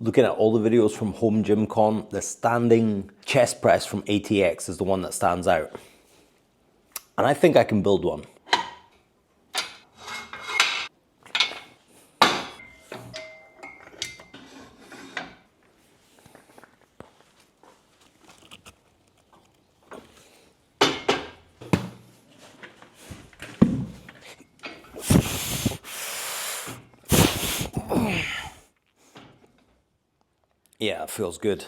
Looking at all the videos from Home Gym Con, the standing chest press from ATX is the one that stands out. And I think I can build one. Yeah, it feels good.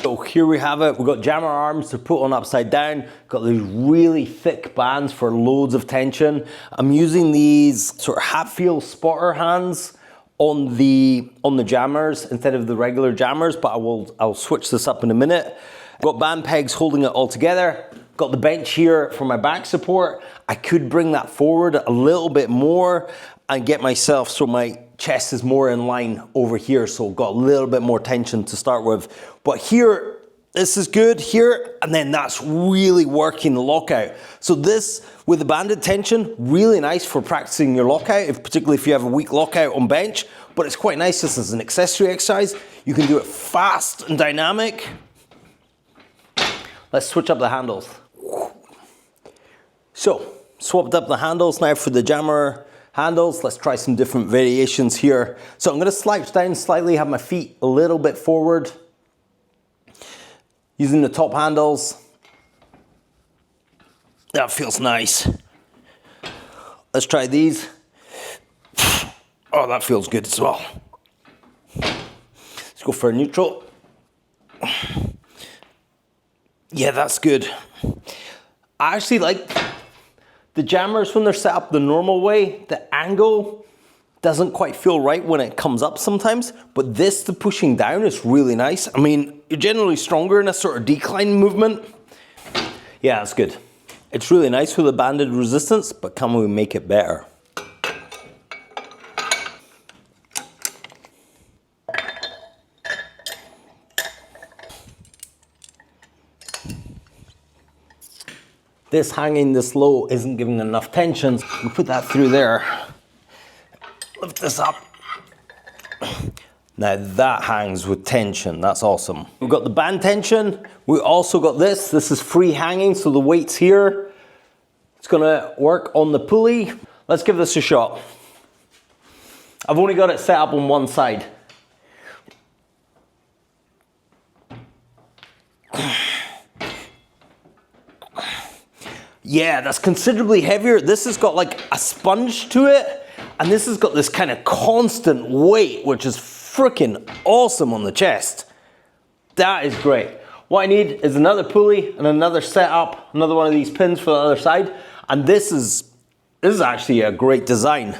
So here we have it. We've got jammer arms to put on upside down. Got these really thick bands for loads of tension. I'm using these sort of Hatfield spotter hands on the jammers instead of the regular jammers, but I'll switch this up in a minute. Got band pegs holding it all together. Got the bench here for my back support. I could bring that forward a little bit more and get myself so my chest is more in line over here, so got a little bit more tension to start with. But here, this is good here, and then that's really working the lockout. So this, with the banded tension, really nice for practicing your lockout, particularly if you have a weak lockout on bench, but it's quite nice just as an accessory exercise. You can do it fast and dynamic. Let's switch up the handles. So, swapped up the handles now for the jammer handles. Let's try some different variations here. So I'm going to slouch down slightly, have my feet a little bit forward. Using the top handles. That feels nice. Let's try these. Oh, that feels good as well. Let's go for a neutral. Yeah, that's good. I actually like the jammers when they're set up the normal way. The angle doesn't quite feel right when it comes up sometimes, but this, the pushing down, is really nice. I mean, you're generally stronger in a sort of decline movement. Yeah, that's good. It's really nice with the banded resistance, but can we make it better? This hanging this low isn't giving enough tension. We put that through there. Lift this up. Now that hangs with tension, that's awesome. We've got the band tension. We also got this. This is free hanging, so the weight's here. It's gonna work on the pulley. Let's give this a shot. I've only got it set up on one side. Yeah, that's considerably heavier. This has got like a sponge to it, and this has got this kind of constant weight, which is freaking awesome on the chest. That is great. What I need is another pulley and another setup, another one of these pins for the other side, and this is actually a great design.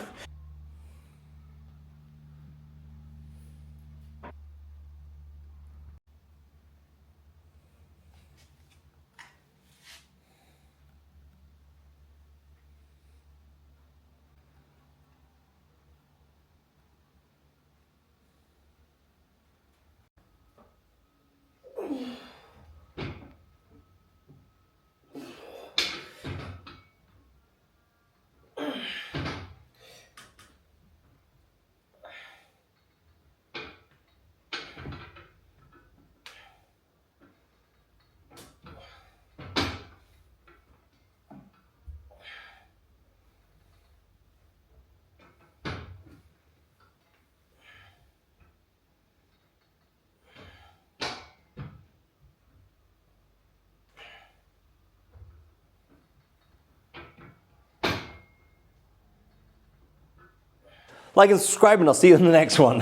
Like and subscribe, and I'll see you in the next one.